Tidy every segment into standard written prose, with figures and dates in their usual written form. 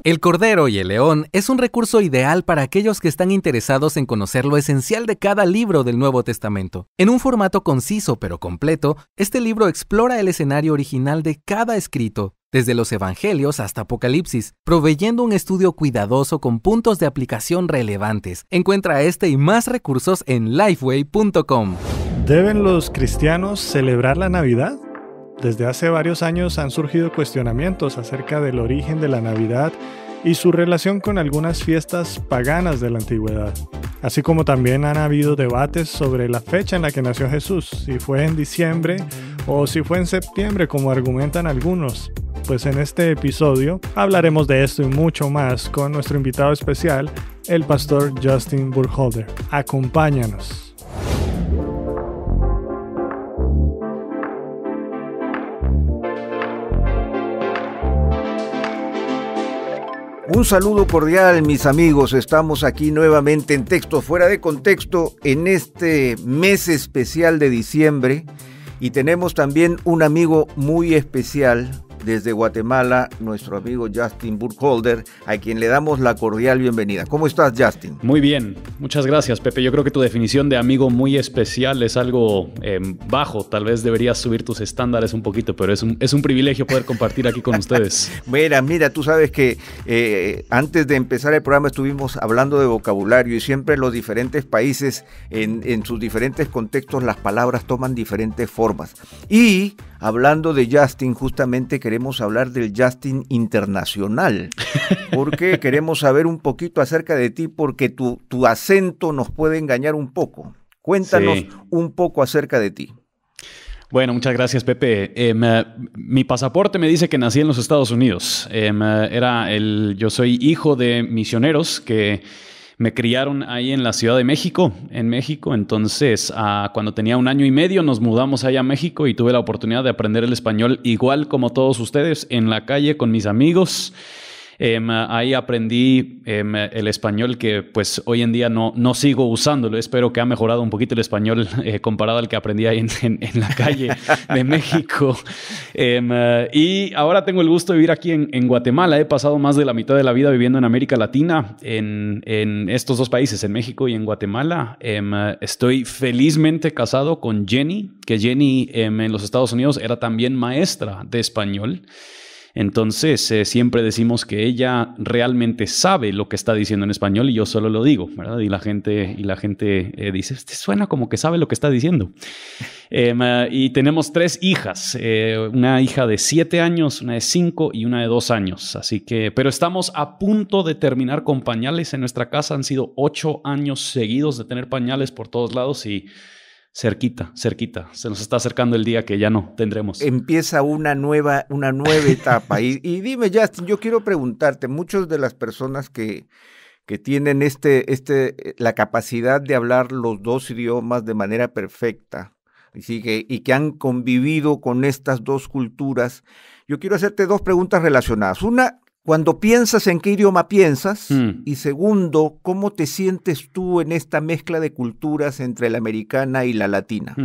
El Cordero y el León es un recurso ideal para aquellos que están interesados en conocer lo esencial de cada libro del Nuevo Testamento. En un formato conciso pero completo, este libro explora el escenario original de cada escrito, desde los Evangelios hasta Apocalipsis, proveyendo un estudio cuidadoso con puntos de aplicación relevantes. Encuentra este y más recursos en lifeway.com. ¿Deben los cristianos celebrar la Navidad? Desde hace varios años han surgido cuestionamientos acerca del origen de la Navidad y su relación con algunas fiestas paganas de la antigüedad. Así como también han habido debates sobre la fecha en la que nació Jesús, si fue en diciembre o si fue en septiembre como argumentan algunos. Pues en este episodio hablaremos de esto y mucho más con nuestro invitado especial, el pastor Justin Burkholder. Acompáñanos. Un saludo cordial, mis amigos. Estamos aquí nuevamente en Texto Fuera de Contexto en este mes especial de diciembre y tenemos también un amigo muy especial desde Guatemala, nuestro amigo Justin Burkholder, a quien le damos la cordial bienvenida. ¿Cómo estás, Justin? Muy bien, muchas gracias, Pepe. Yo creo que tu definición de amigo muy especial es algo bajo. Tal vez deberías subir tus estándares un poquito, pero es un privilegio poder compartir aquí con ustedes. Mira, tú sabes que antes de empezar el programa estuvimos hablando de vocabulario y siempre en los diferentes países, en sus diferentes contextos, las palabras toman diferentes formas. Y hablando de Justin, justamente queremos hablar del Justin internacional, porque queremos saber un poquito acerca de ti, porque tu acento nos puede engañar un poco. Cuéntanos un poco acerca de ti. Bueno, muchas gracias, Pepe. Mi pasaporte me dice que nací en los Estados Unidos. Yo soy hijo de misioneros que me criaron ahí en la Ciudad de México, en México. Entonces, cuando tenía 1 año y medio, nos mudamos allá a México y tuve la oportunidad de aprender el español igual como todos ustedes, en la calle con mis amigos. Ahí aprendí el español que pues hoy en día no sigo usándolo. Espero que ha mejorado un poquito el español comparado al que aprendí ahí en la calle de México. Y ahora tengo el gusto de vivir aquí en Guatemala. He pasado más de la mitad de la vida viviendo en América Latina, en estos dos países, en México y en Guatemala. Estoy felizmente casado con Jenny, que Jenny en los Estados Unidos era también maestra de español. Entonces, siempre decimos que ella realmente sabe lo que está diciendo en español y yo solo lo digo, ¿verdad? Y la gente dice, este suena como que sabe lo que está diciendo. Y tenemos 3 hijas, una hija de 7 años, una de 5 y una de 2 años. Así que, pero estamos a punto de terminar con pañales en nuestra casa. Han sido 8 años seguidos de tener pañales por todos lados y cerquita. Se nos está acercando el día que ya no tendremos. Empieza una nueva etapa. Y dime, Justin, yo quiero preguntarte, muchas de las personas que tienen la capacidad de hablar los 2 idiomas de manera perfecta y que han convivido con estas 2 culturas, yo quiero hacerte 2 preguntas relacionadas. Una, cuando piensas, ¿en qué idioma piensas? Y segundo, ¿cómo te sientes tú en esta mezcla de culturas entre la americana y la latina?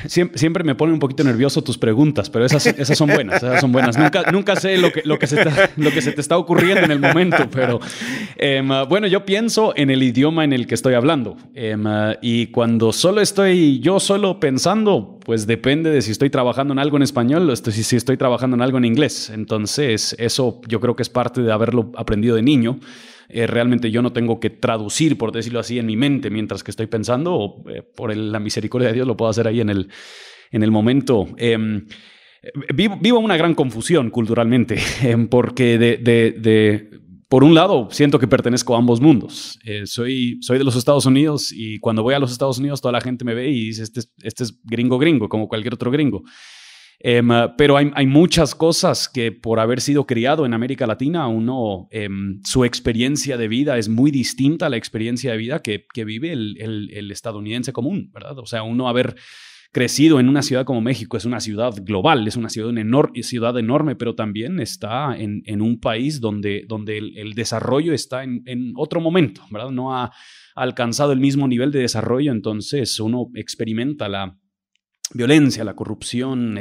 Siempre me pone un poquito nervioso tus preguntas, pero esas son buenas. Esas son buenas. Nunca sé lo que se te está ocurriendo en el momento, pero bueno, yo pienso en el idioma en el que estoy hablando. Y cuando estoy yo solo pensando, pues depende de si estoy trabajando en algo en español o si estoy trabajando en algo en inglés. Entonces, eso yo creo que es parte de haberlo aprendido de niño. Realmente yo no tengo que traducir, por decirlo así, en mi mente mientras que estoy pensando, o por la misericordia de Dios lo puedo hacer ahí en el momento. Vivo una gran confusión culturalmente, porque por un lado siento que pertenezco a ambos mundos. Soy de los Estados Unidos y cuando voy a los Estados Unidos toda la gente me ve y dice, este es gringo, como cualquier otro gringo. Pero hay muchas cosas que por haber sido criado en América Latina, su experiencia de vida es muy distinta a la experiencia de vida que vive el estadounidense común, ¿verdad? O sea, uno haber crecido en una ciudad como México es una ciudad global, es una ciudad enorme, pero también está en un país donde el desarrollo está en otro momento, ¿verdad? No ha alcanzado el mismo nivel de desarrollo, entonces uno experimenta violencia, la corrupción,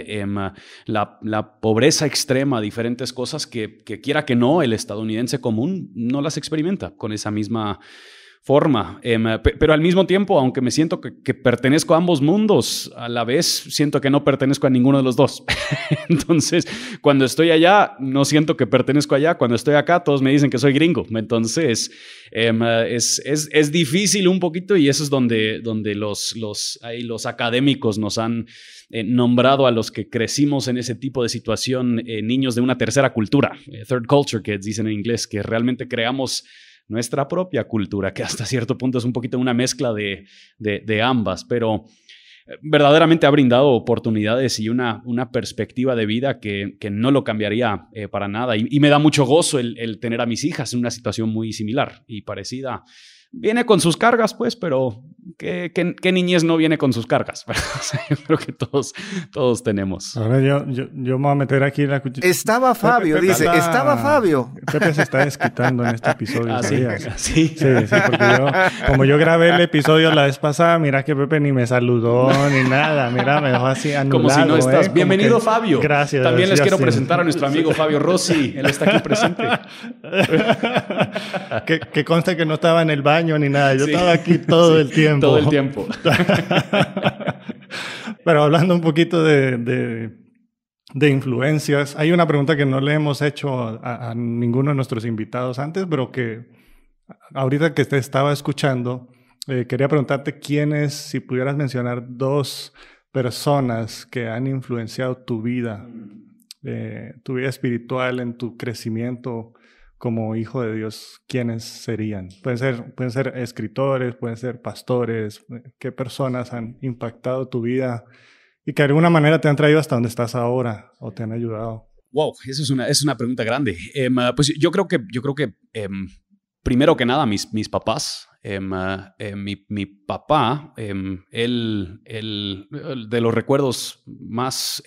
la pobreza extrema, diferentes cosas que quiera que no, el estadounidense común no las experimenta con esa misma forma. Pero al mismo tiempo, aunque me siento que pertenezco a ambos mundos, a la vez siento que no pertenezco a ninguno de los dos. Entonces, cuando estoy allá, no siento que pertenezco allá. Cuando estoy acá, todos me dicen que soy gringo. Entonces, es difícil un poquito, y eso es donde los académicos nos han nombrado a los que crecimos en ese tipo de situación, niños de una tercera cultura, third culture kids, dicen en inglés, que realmente creamos nuestra propia cultura, que hasta cierto punto es un poquito una mezcla de ambas, pero verdaderamente ha brindado oportunidades y una perspectiva de vida que no lo cambiaría para nada. Y me da mucho gozo el tener a mis hijas en una situación muy similar y parecida. Viene con sus cargas, pues, pero ¿qué niñez no viene con sus cargas? O sea, yo creo que todos tenemos. Ahora yo me voy a meter aquí la cuchilla. Estaba Fabio, Pepe, estaba Fabio. Pepe se está desquitando en este episodio. Sí. Sí, porque como yo grabé el episodio la vez pasada, mira que Pepe ni me saludó ni nada. Mira, me dejó así anulado. Como si no estás. Bienvenido, que... Fabio. Gracias. También les quiero presentar a nuestro amigo Fabio Rossi. Él está aquí presente. que conste que no estaba en el baño ni nada, yo estaba aquí todo el tiempo. Todo el tiempo. Pero hablando un poquito de influencias, hay una pregunta que no le hemos hecho a ninguno de nuestros invitados antes, pero que ahorita que te estaba escuchando, quería preguntarte quiénes, si pudieras mencionar 2 personas que han influenciado tu vida espiritual, en tu crecimiento como hijo de Dios, ¿quiénes serían? Pueden ser escritores, pueden ser pastores. ¿Qué personas han impactado tu vida y que de alguna manera te han traído hasta donde estás ahora o te han ayudado? Wow, eso es una pregunta grande. Pues yo creo que primero que nada mis papás. Mi papá, él de los recuerdos más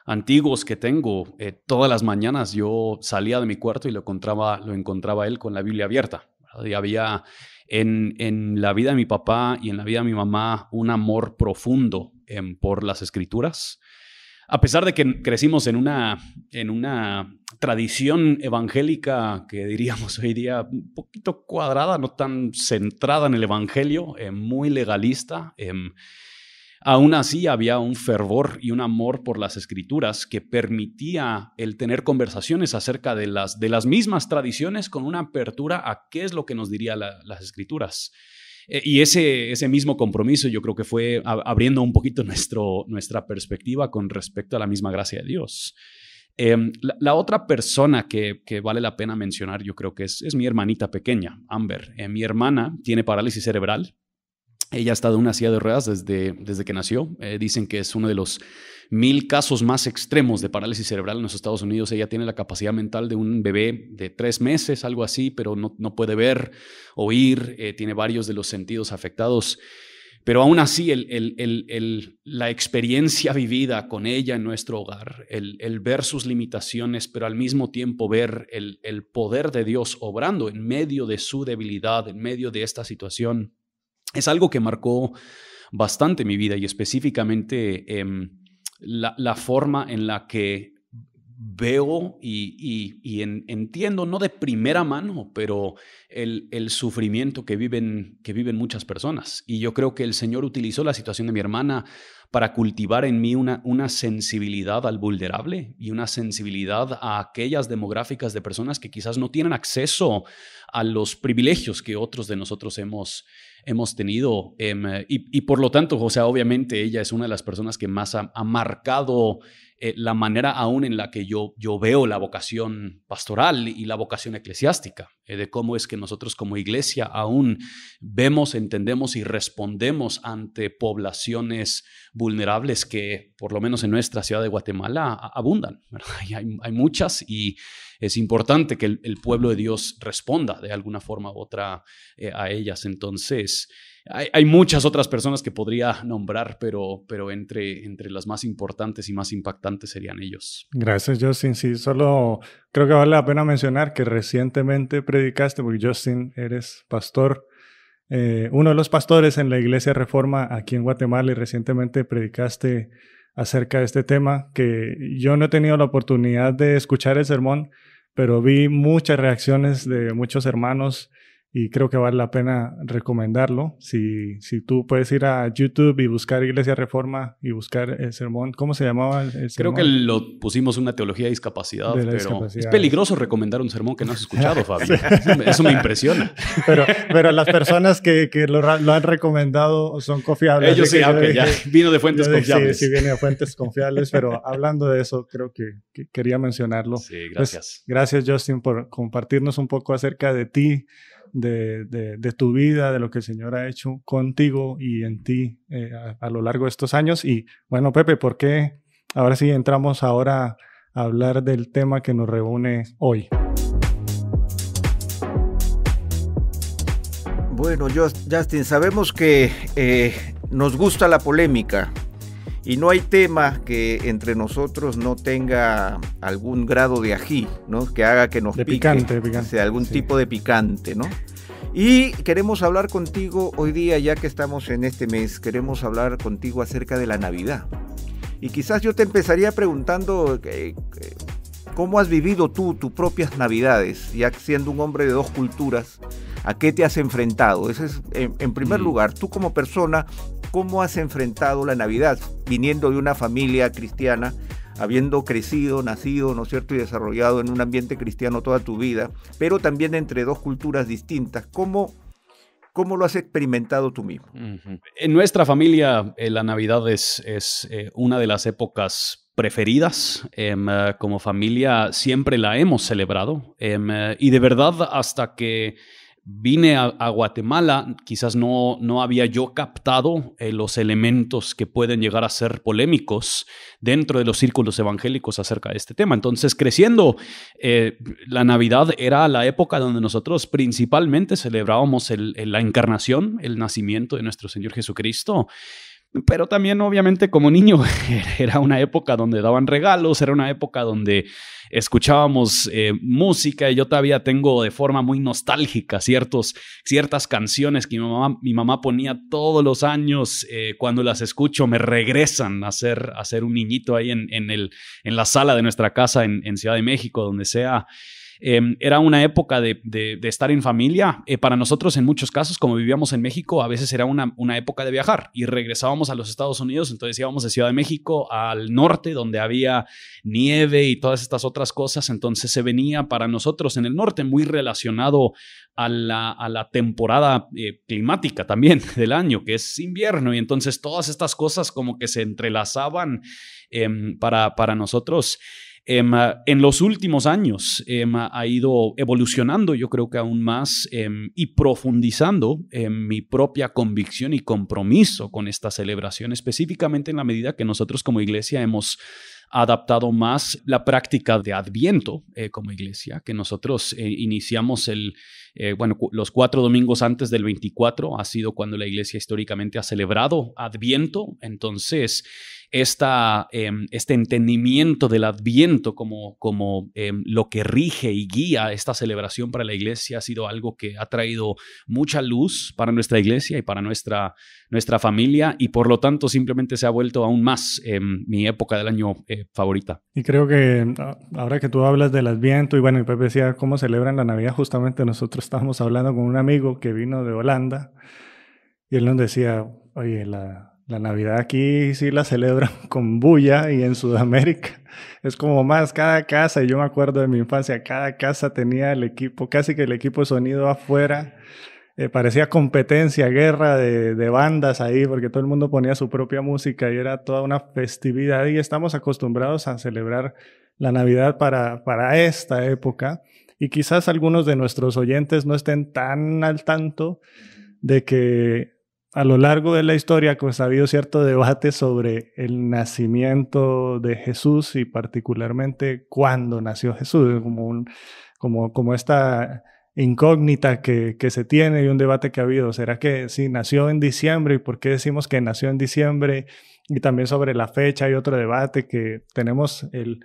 antiguos que tengo, todas las mañanas yo salía de mi cuarto y lo encontraba él con la Biblia abierta, ¿verdad? Y había en la vida de mi papá y en la vida de mi mamá un amor profundo por las Escrituras. A pesar de que crecimos en una tradición evangélica que diríamos hoy día un poquito cuadrada, no tan centrada en el evangelio, muy legalista, aún así había un fervor y un amor por las Escrituras que permitía el tener conversaciones acerca de las mismas tradiciones con una apertura a qué es lo que nos diría las Escrituras. Y ese mismo compromiso yo creo que fue abriendo un poquito nuestra perspectiva con respecto a la misma gracia de Dios. La otra persona que vale la pena mencionar yo creo que es mi hermanita pequeña, Amber. Mi hermana tiene parálisis cerebral. Ella ha estado en una silla de ruedas desde que nació. Dicen que es uno de los 1000 casos más extremos de parálisis cerebral en los Estados Unidos. Ella tiene la capacidad mental de un bebé de 3 meses, algo así, pero no puede ver, oír, tiene varios de los sentidos afectados. Pero aún así, la experiencia vivida con ella en nuestro hogar, el ver sus limitaciones, pero al mismo tiempo ver el poder de Dios obrando en medio de su debilidad, en medio de esta situación, es algo que marcó bastante mi vida y específicamente la forma en la que veo y entiendo, no de primera mano, pero el sufrimiento que viven muchas personas. Y yo creo que el Señor utilizó la situación de mi hermana para cultivar en mí una sensibilidad al vulnerable y una sensibilidad a aquellas demográficas de personas que quizás no tienen acceso a los privilegios que otros de nosotros hemos tenido. Y por lo tanto, o sea, obviamente ella es una de las personas que más ha marcado la manera aún en la que yo veo la vocación pastoral y la vocación eclesiástica, de cómo es que nosotros como iglesia aún vemos, entendemos y respondemos ante poblaciones vulnerables que por lo menos en nuestra ciudad de Guatemala abundan, ¿verdad? Y hay muchas y es importante que el pueblo de Dios responda de alguna forma u otra a ellas. Entonces, hay muchas otras personas que podría nombrar, pero entre las más importantes y más impactantes serían ellos. Gracias, Justin. Sí, solo creo que vale la pena mencionar que recientemente predicaste, porque Justin, eres pastor uno de los pastores en la Iglesia Reforma aquí en Guatemala, y recientemente predicaste acerca de este tema, que yo no he tenido la oportunidad de escuchar el sermón, pero vi muchas reacciones de muchos hermanos y creo que vale la pena recomendarlo. Si tú puedes ir a YouTube y buscar Iglesia Reforma y buscar el sermón. ¿Cómo se llamaba el sermón? Creo que lo pusimos una teología de discapacidad, pero discapacidad. Es peligroso recomendar un sermón que no has escuchado, Fabi. Eso me impresiona. Pero las personas que lo han recomendado son confiables. Ellos sí, ya vino de fuentes confiables. Sí, viene de fuentes confiables, pero hablando de eso, creo que quería mencionarlo. Sí, gracias. Pues, gracias, Justin, por compartirnos un poco acerca de ti, de tu vida, de lo que el Señor ha hecho contigo y en ti a lo largo de estos años. Y bueno, Pepe, ¿por qué ahora sí entramos ahora a hablar del tema que nos reúne hoy? Bueno, Justin, sabemos que nos gusta la polémica y no hay tema que entre nosotros no tenga algún grado de ají, ¿no? Que haga que nos pique, picante. O sea, algún tipo de picante, ¿no? Y queremos hablar contigo hoy día, ya que estamos en este mes, queremos hablar contigo acerca de la Navidad. Y quizás yo te empezaría preguntando cómo has vivido tú tus propias Navidades, ya siendo un hombre de dos culturas. ¿A qué te has enfrentado? Ese es, en primer lugar, tú como persona, ¿cómo has enfrentado la Navidad? Viniendo de una familia cristiana, habiendo crecido, nacido, ¿no es cierto?, y desarrollado en un ambiente cristiano toda tu vida, pero también entre dos culturas distintas. ¿Cómo lo has experimentado tú mismo? En nuestra familia, la Navidad es una de las épocas preferidas. Como familia siempre la hemos celebrado. Y de verdad, hasta que vine a Guatemala, quizás no había yo captado los elementos que pueden llegar a ser polémicos dentro de los círculos evangélicos acerca de este tema. Entonces, creciendo, la Navidad era la época donde nosotros principalmente celebrábamos la encarnación, el nacimiento de nuestro Señor Jesucristo. Pero también, obviamente, como niño, era una época donde daban regalos, era una época donde escuchábamos música, y yo todavía tengo de forma muy nostálgica ciertas canciones que mi mamá ponía todos los años. Cuando las escucho me regresan a ser un niñito ahí en la sala de nuestra casa en Ciudad de México, donde sea. Era una época de estar en familia. Para nosotros, en muchos casos, como vivíamos en México, a veces era una época de viajar y regresábamos a los Estados Unidos. Entonces íbamos de Ciudad de México al norte, donde había nieve y todas estas otras cosas. Entonces se venía para nosotros en el norte muy relacionado a la temporada climática también del año, que es invierno. Y entonces todas estas cosas como que se entrelazaban para nosotros. En los últimos años ha ido evolucionando, yo creo que aún más, y profundizando mi propia convicción y compromiso con esta celebración, específicamente en la medida que nosotros como iglesia hemos adaptado más la práctica de Adviento como iglesia, que nosotros iniciamos los 4 domingos antes del 24, ha sido cuando la iglesia históricamente ha celebrado Adviento. Entonces, este entendimiento del Adviento como lo que rige y guía esta celebración para la iglesia ha sido algo que ha traído mucha luz para nuestra iglesia y para nuestra familia, y por lo tanto simplemente se ha vuelto aún más mi época del año favorita. Y creo que ahora que tú hablas del Adviento, y bueno, y Pepe decía cómo celebran la Navidad, justamente nosotros estábamos hablando con un amigo que vino de Holanda y él nos decía, oye, la Navidad aquí sí la celebran con bulla, y en Sudamérica es como más cada casa, y yo me acuerdo de mi infancia, cada casa tenía el equipo, casi que el equipo de sonido afuera, parecía competencia, guerra de bandas ahí, porque todo el mundo ponía su propia música y era toda una festividad, y estamos acostumbrados a celebrar la Navidad para esta época, y quizás algunos de nuestros oyentes no estén tan al tanto de que a lo largo de la historia pues, ha habido cierto debate sobre el nacimiento de Jesús, y particularmente cuándo nació Jesús, como esta incógnita que se tiene, y un debate que ha habido. ¿Será que sí nació en diciembre? ¿Y por qué decimos que nació en diciembre? Y también sobre la fecha hay otro debate, que tenemos el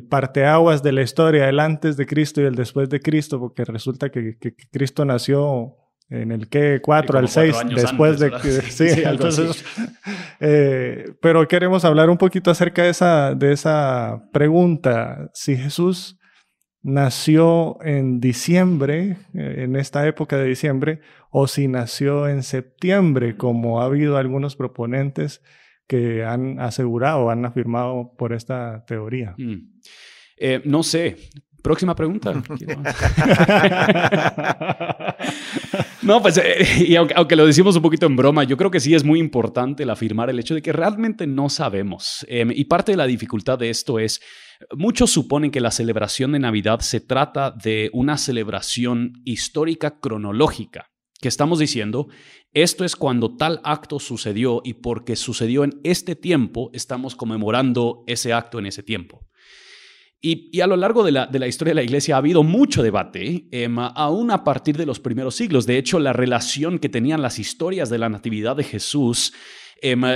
parteaguas de la historia, el antes de Cristo y el después de Cristo, porque resulta que Cristo nació en el que 4 al 6 después de que sí, entonces pero queremos hablar un poquito acerca de esa pregunta. Si Jesús nació en diciembre, en esta época de diciembre, o si nació en septiembre, como ha habido algunos proponentes que han asegurado, han afirmado por esta teoría. No sé. Próxima pregunta. No, pues, y aunque lo decimos un poquito en broma, yo creo que sí es muy importante el afirmar el hecho de que realmente no sabemos. Y parte de la dificultad de esto es, muchos suponen que la celebración de Navidad se trata de una celebración histórica cronológica, que estamos diciendo, esto es cuando tal acto sucedió y porque sucedió en este tiempo, estamos conmemorando ese acto en ese tiempo. Y a lo largo de la historia de la Iglesia ha habido mucho debate, aún a partir de los primeros siglos. De hecho, la relación que tenían las historias de la Natividad de Jesús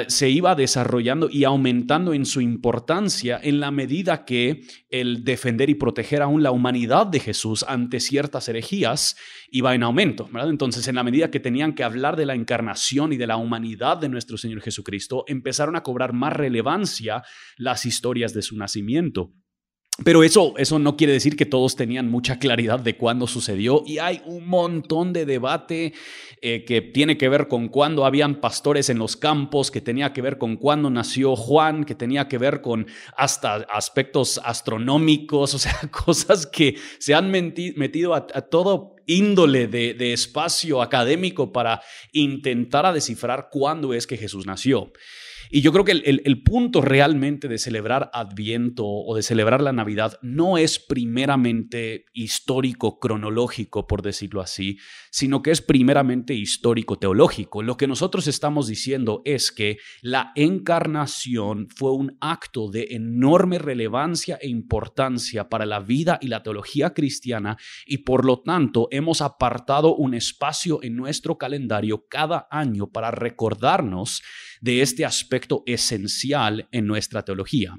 se iba desarrollando y aumentando en su importancia en la medida que el defender y proteger aún la humanidad de Jesús ante ciertas herejías iba en aumento, ¿verdad? Entonces, en la medida que tenían que hablar de la encarnación y de la humanidad de nuestro Señor Jesucristo, empezaron a cobrar más relevancia las historias de su nacimiento. Pero eso no quiere decir que todos tenían mucha claridad de cuándo sucedió, y hay un montón de debate que tiene que ver con cuándo habían pastores en los campos, que tenía que ver con cuándo nació Juan, que tenía que ver con hasta aspectos astronómicos, o sea, cosas que se han metido a todo índole de espacio académico para intentar a descifrar cuándo es que Jesús nació. Y yo creo que el punto realmente de celebrar Adviento o de celebrar la Navidad no es primeramente histórico, cronológico, por decirlo así, sino que es primeramente histórico, teológico. Lo que nosotros estamos diciendo es que la encarnación fue un acto de enorme relevancia e importancia para la vida y la teología cristiana, y por lo tanto hemos apartado un espacio en nuestro calendario cada año para recordarnos de este aspecto esencial en nuestra teología.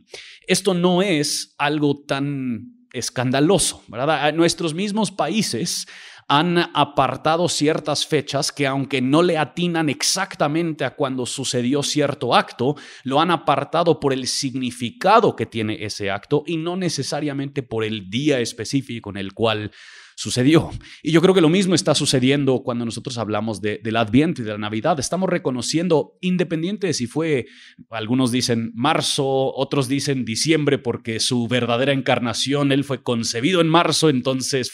Esto no es algo tan escandaloso, ¿verdad? Nuestros mismos países han apartado ciertas fechas que, aunque no le atinan exactamente a cuando sucedió cierto acto, lo han apartado por el significado que tiene ese acto y no necesariamente por el día específico en el cual sucedió. Y yo creo que lo mismo está sucediendo cuando nosotros hablamos del Adviento y de la Navidad. Estamos reconociendo, independiente de si fue, algunos dicen marzo, otros dicen diciembre, porque su verdadera encarnación, él fue concebido en marzo, entonces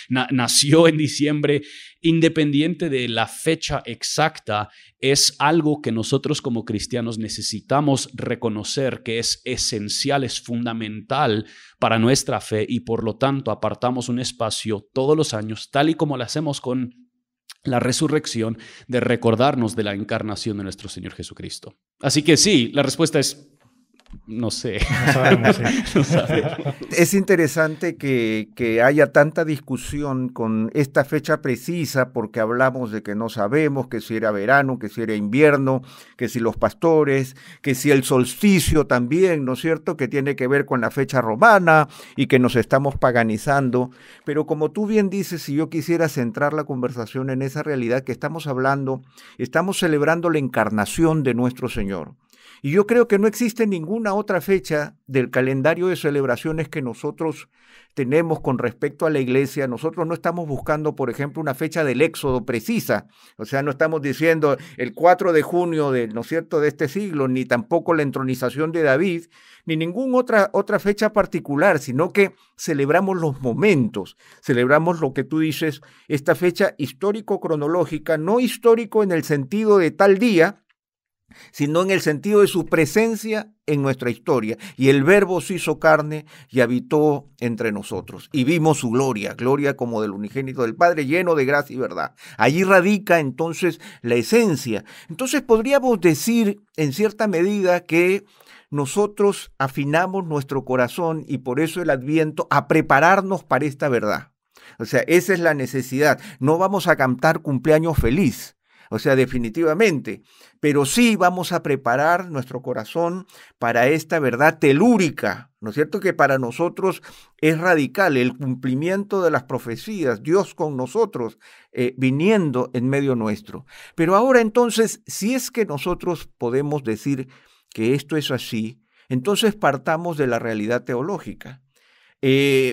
nació en diciembre. Independiente de la fecha exacta, es algo que nosotros como cristianos necesitamos reconocer que es esencial, es fundamental para nuestra fe, y por lo tanto apartamos un espacio todos los años, tal y como lo hacemos con la resurrección, de recordarnos de la encarnación de nuestro Señor Jesucristo. Así que sí, la respuesta es no sé. No sabemos, sí. No sabemos. Es interesante que haya tanta discusión con esta fecha precisa, porque hablamos de que no sabemos, que si era verano, que si era invierno, que si los pastores, que si el solsticio también, ¿no es cierto?, que tiene que ver con la fecha romana y que nos estamos paganizando. Pero como tú bien dices, si yo quisiera centrar la conversación en esa realidad que estamos hablando, estamos celebrando la encarnación de nuestro Señor. Y yo creo que no existe ninguna otra fecha del calendario de celebraciones que nosotros tenemos con respecto a la iglesia. Nosotros no estamos buscando, por ejemplo, una fecha del Éxodo precisa. O sea, no estamos diciendo el 4 de junio ¿no es cierto?, de este siglo, ni tampoco la entronización de David, ni ninguna otra fecha particular, sino que celebramos los momentos, celebramos lo que tú dices, esta fecha histórico-cronológica, no histórico en el sentido de tal día, sino en el sentido de su presencia en nuestra historia. Y el Verbo se hizo carne y habitó entre nosotros. Y vimos su gloria, gloria como del unigénito del Padre, lleno de gracia y verdad. Allí radica entonces la esencia. Entonces podríamos decir en cierta medida que nosotros afinamos nuestro corazón, y por eso el Adviento, a prepararnos para esta verdad. O sea, esa es la necesidad. No vamos a cantar cumpleaños feliz. O sea, definitivamente, pero sí vamos a preparar nuestro corazón para esta verdad telúrica, ¿no es cierto? Que para nosotros es radical, el cumplimiento de las profecías, Dios con nosotros, viniendo en medio nuestro. Pero ahora entonces, si es que nosotros podemos decir que esto es así, entonces partamos de la realidad teológica.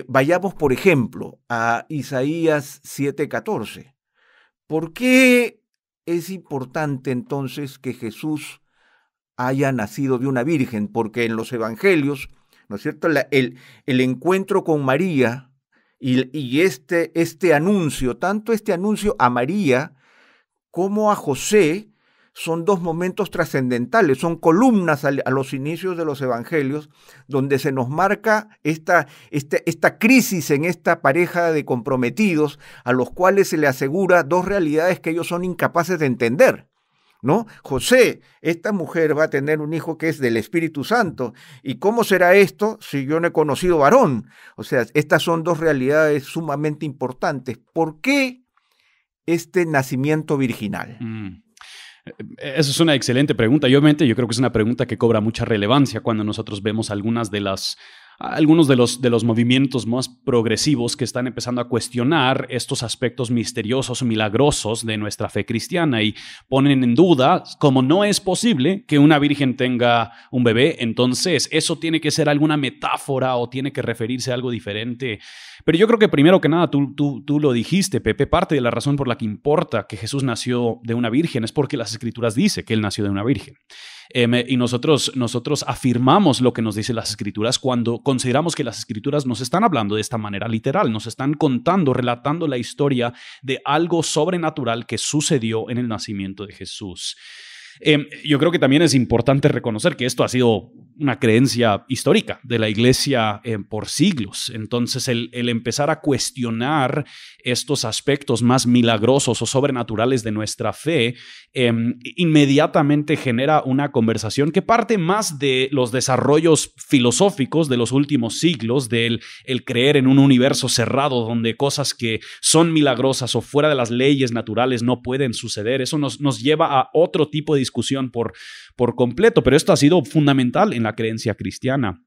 Vayamos, por ejemplo, a Isaías 7:14. ¿Por qué es importante entonces que Jesús haya nacido de una virgen? Porque en los evangelios, ¿no es cierto?, el encuentro con María y este anuncio, tanto este anuncio a María como a José, son dos momentos trascendentales, son columnas a los inicios de los evangelios, donde se nos marca esta crisis en esta pareja de comprometidos, a los cuales se le asegura dos realidades que ellos son incapaces de entender, ¿no? José, esta mujer va a tener un hijo que es del Espíritu Santo. ¿Y cómo será esto si yo no he conocido varón? O sea, estas son dos realidades sumamente importantes. ¿Por qué este nacimiento virginal? Esa es una excelente pregunta. Y obviamente yo creo que es una pregunta que cobra mucha relevancia cuando nosotros vemos algunos de los movimientos más progresivos que están empezando a cuestionar estos aspectos misteriosos, milagrosos de nuestra fe cristiana y ponen en duda como no es posible que una virgen tenga un bebé, entonces eso tiene que ser alguna metáfora o tiene que referirse a algo diferente. Pero yo creo que primero que nada, tú lo dijiste, Pepe, parte de la razón por la que importa que Jesús nació de una virgen es porque las Escrituras dicen que Él nació de una virgen. Y nosotros afirmamos lo que nos dicen las Escrituras cuando consideramos que las Escrituras nos están hablando de esta manera literal, nos están contando, relatando la historia de algo sobrenatural que sucedió en el nacimiento de Jesús. Yo creo que también es importante reconocer que esto ha sido una creencia histórica de la iglesia por siglos. Entonces, el empezar a cuestionar estos aspectos más milagrosos o sobrenaturales de nuestra fe inmediatamente genera una conversación que parte más de los desarrollos filosóficos de los últimos siglos, del el creer en un universo cerrado donde cosas que son milagrosas o fuera de las leyes naturales no pueden suceder. Eso nos lleva a otro tipo de discusión por completo, pero esto ha sido fundamental en la creencia cristiana.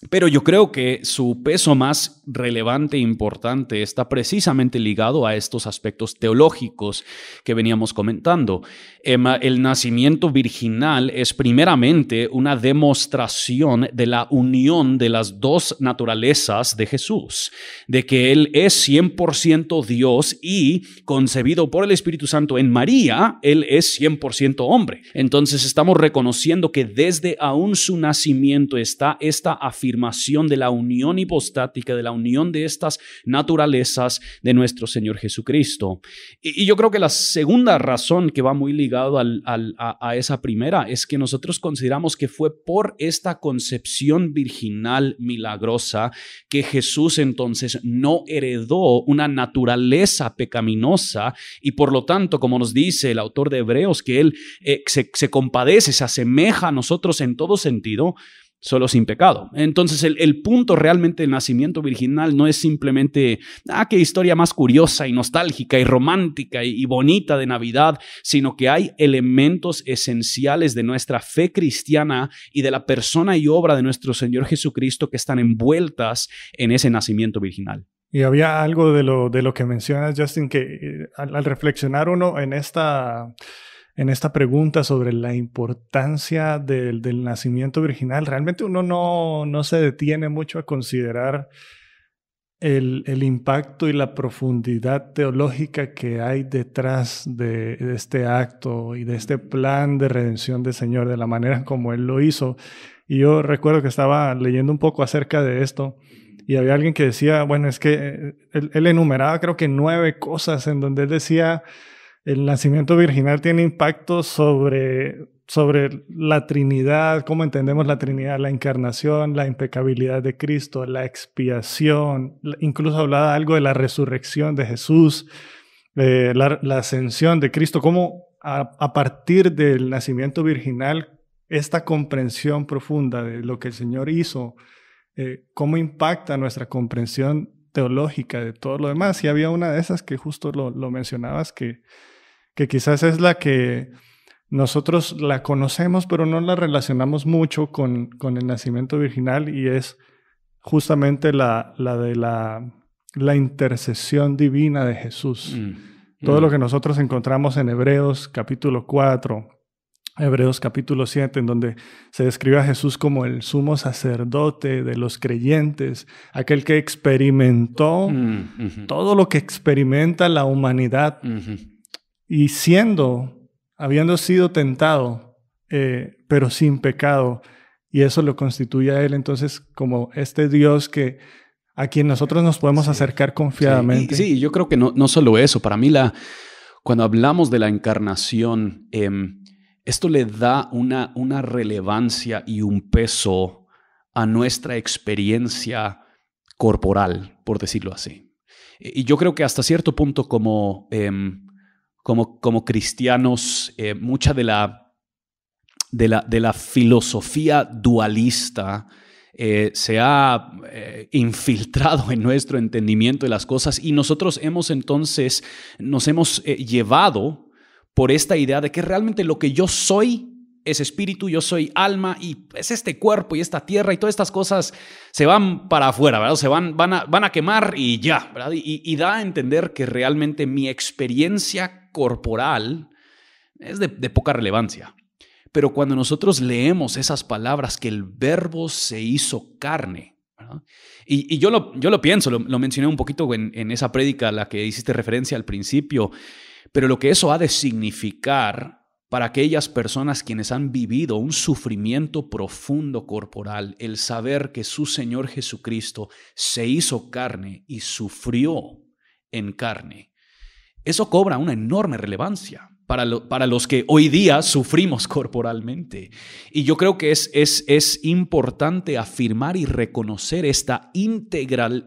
Pero yo creo que su peso más relevante e importante está precisamente ligado a estos aspectos teológicos que veníamos comentando. El nacimiento virginal es primeramente una demostración de la unión de las dos naturalezas de Jesús, de que Él es 100% Dios y concebido por el Espíritu Santo en María, Él es 100% hombre. Entonces estamos reconociendo que desde aún su nacimiento está esta afirmación de la unión hipostática, de la unión de estas naturalezas de nuestro Señor Jesucristo. Y yo creo que la segunda razón que va muy ligado a esa primera es que nosotros consideramos que fue por esta concepción virginal milagrosa que Jesús entonces no heredó una naturaleza pecaminosa y por lo tanto, como nos dice el autor de Hebreos, que Él se compadece, se asemeja a nosotros en todo sentido, solo sin pecado. Entonces el punto realmente del nacimiento virginal no es simplemente qué historia más curiosa y nostálgica y romántica y bonita de Navidad, sino que hay elementos esenciales de nuestra fe cristiana y de la persona y obra de nuestro Señor Jesucristo que están envueltas en ese nacimiento virginal. Y había algo de lo que mencionas, Justin, que al reflexionar uno en esta pregunta sobre la importancia del nacimiento virginal, realmente uno no se detiene mucho a considerar el impacto y la profundidad teológica que hay detrás de este acto y de este plan de redención del Señor, de la manera como Él lo hizo. Y yo recuerdo que estaba leyendo un poco acerca de esto y había alguien que decía, bueno, es que él enumeraba creo que 9 cosas en donde él decía: el nacimiento virginal tiene impacto sobre la Trinidad, cómo entendemos la Trinidad, la encarnación, la impecabilidad de Cristo, la expiación, incluso hablaba algo de la resurrección de Jesús, la ascensión de Cristo, cómo a partir del nacimiento virginal, esta comprensión profunda de lo que el Señor hizo, cómo impacta nuestra comprensión teológica de todo lo demás. Y había una de esas que justo lo mencionabas, que quizás es la que nosotros la conocemos, pero no la relacionamos mucho con el nacimiento virginal, y es justamente la de la intercesión divina de Jesús. Todo lo que nosotros encontramos en Hebreos capítulo 4, Hebreos capítulo 7, en donde se describe a Jesús como el sumo sacerdote de los creyentes, aquel que experimentó todo lo que experimenta la humanidad, y habiendo sido tentado, pero sin pecado, y eso lo constituye a él entonces como este Dios a quien nosotros nos podemos acercar confiadamente. Sí, yo creo que no solo eso. Para mí, cuando hablamos de la encarnación, esto le da una relevancia y un peso a nuestra experiencia corporal, por decirlo así. Y yo creo que hasta cierto punto como cristianos, mucha de la filosofía dualista se ha infiltrado en nuestro entendimiento de las cosas, y nosotros nos hemos llevado por esta idea de que realmente lo que yo soy es espíritu, yo soy alma, y es este cuerpo y esta tierra y todas estas cosas se van para afuera, ¿verdad? Se van a quemar y ya, ¿verdad? Y da a entender que realmente mi experiencia corporal es de poca relevancia. Pero cuando nosotros leemos esas palabras, que el verbo se hizo carne, ¿verdad? Y yo lo pienso, lo mencioné un poquito en esa prédica a la que hiciste referencia al principio, pero lo que eso ha de significar para aquellas personas quienes han vivido un sufrimiento profundo corporal, el saber que su Señor Jesucristo se hizo carne y sufrió en carne, eso cobra una enorme relevancia para los que hoy día sufrimos corporalmente. Y yo creo que es importante afirmar y reconocer esta integración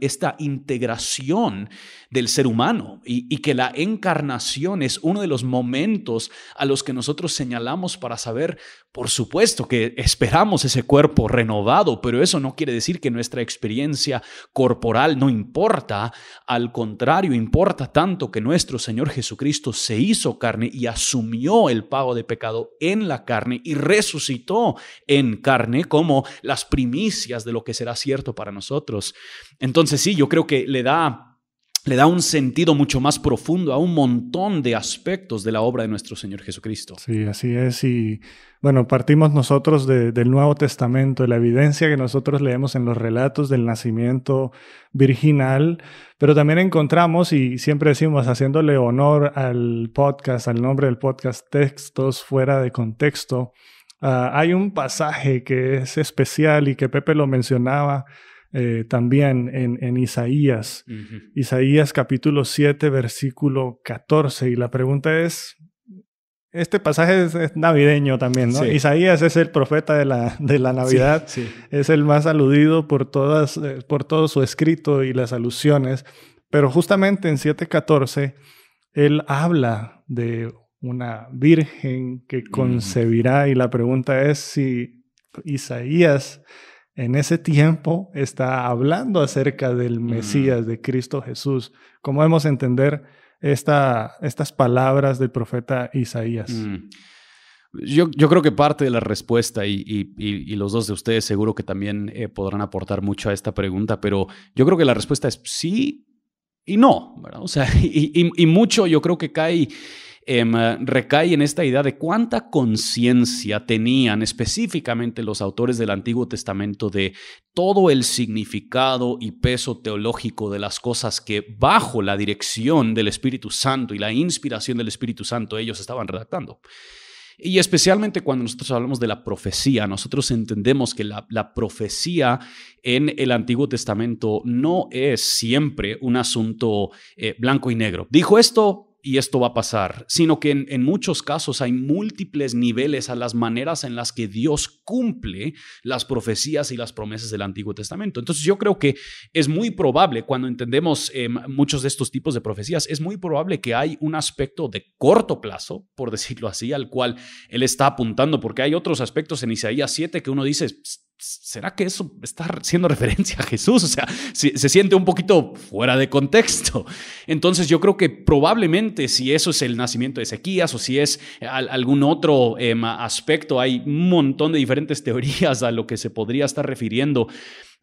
del ser humano, y que la encarnación es uno de los momentos a los que nosotros señalamos para saber, por supuesto, que esperamos ese cuerpo renovado, pero eso no quiere decir que nuestra experiencia corporal no importa. Al contrario, importa tanto que nuestro Señor Jesucristo se hizo carne y asumió el pago de pecado en la carne y resucitó en carne como las primicias de lo que será cierto para nosotros. Entonces sí, yo creo que le da un sentido mucho más profundo a un montón de aspectos de la obra de nuestro Señor Jesucristo. Sí, así es. Y bueno, partimos nosotros del Nuevo Testamento, de la evidencia que nosotros leemos en los relatos del nacimiento virginal, pero también encontramos, y siempre decimos, haciéndole honor al podcast, al nombre del podcast, Textos Fuera de Contexto, hay un pasaje que es especial y que Pepe lo mencionaba, también en Isaías, Isaías capítulo 7, versículo 14, y la pregunta es, este pasaje es navideño también, ¿no? Sí. Isaías es el profeta de la Navidad, sí. Es el más aludido por todo su escrito y las alusiones, pero justamente en 7:14 él habla de una virgen que concebirá, y la pregunta es si Isaías en ese tiempo está hablando acerca del Mesías, de Cristo Jesús. ¿Cómo debemos entender estas palabras del profeta Isaías? Yo creo que parte de la respuesta, y los dos de ustedes seguro que también podrán aportar mucho a esta pregunta, pero yo creo que la respuesta es sí y no, ¿verdad? O sea, y mucho yo creo que recae en esta idea de cuánta conciencia tenían específicamente los autores del Antiguo Testamento de todo el significado y peso teológico de las cosas que bajo la dirección del Espíritu Santo y la inspiración del Espíritu Santo ellos estaban redactando. Y especialmente cuando nosotros hablamos de la profecía, nosotros entendemos que la profecía en el Antiguo Testamento no es siempre un asunto blanco y negro. Dijo esto y esto va a pasar, sino que en muchos casos hay múltiples niveles a las maneras en las que Dios cumple las profecías y las promesas del Antiguo Testamento. Entonces yo creo que es muy probable, cuando entendemos muchos de estos tipos de profecías, es muy probable que hay un aspecto de corto plazo, por decirlo así, al cual él está apuntando, porque hay otros aspectos en Isaías 7 que uno dice, ¿será que eso está haciendo referencia a Jesús? O sea, se siente un poquito fuera de contexto. Entonces yo creo que probablemente si eso es el nacimiento de Ezequías o si es algún otro aspecto, hay un montón de diferentes teorías a lo que se podría estar refiriendo.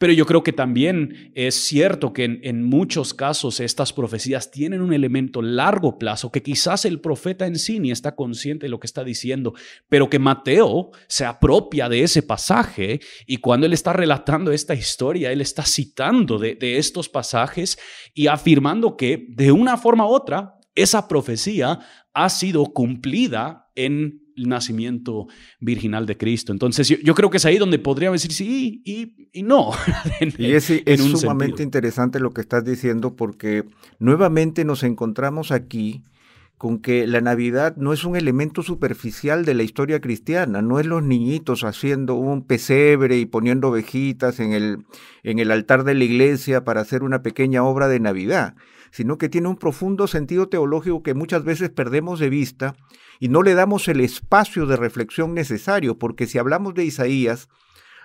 Pero yo creo que también es cierto que en muchos casos estas profecías tienen un elemento largo plazo que quizás el profeta en sí ni está consciente de lo que está diciendo, pero que Mateo se apropia de ese pasaje y cuando él está relatando esta historia, él está citando de estos pasajes y afirmando que de una forma u otra esa profecía ha sido cumplida en el nacimiento virginal de Cristo. Entonces yo creo que es ahí donde podríamos decir sí y no. Y es sumamente interesante lo que estás diciendo, porque nuevamente nos encontramos aquí con que la Navidad no es un elemento superficial de la historia cristiana, no es los niñitos haciendo un pesebre y poniendo ovejitas en el altar de la iglesia para hacer una pequeña obra de Navidad, sino que tiene un profundo sentido teológico que muchas veces perdemos de vista y no le damos el espacio de reflexión necesario, porque si hablamos de Isaías,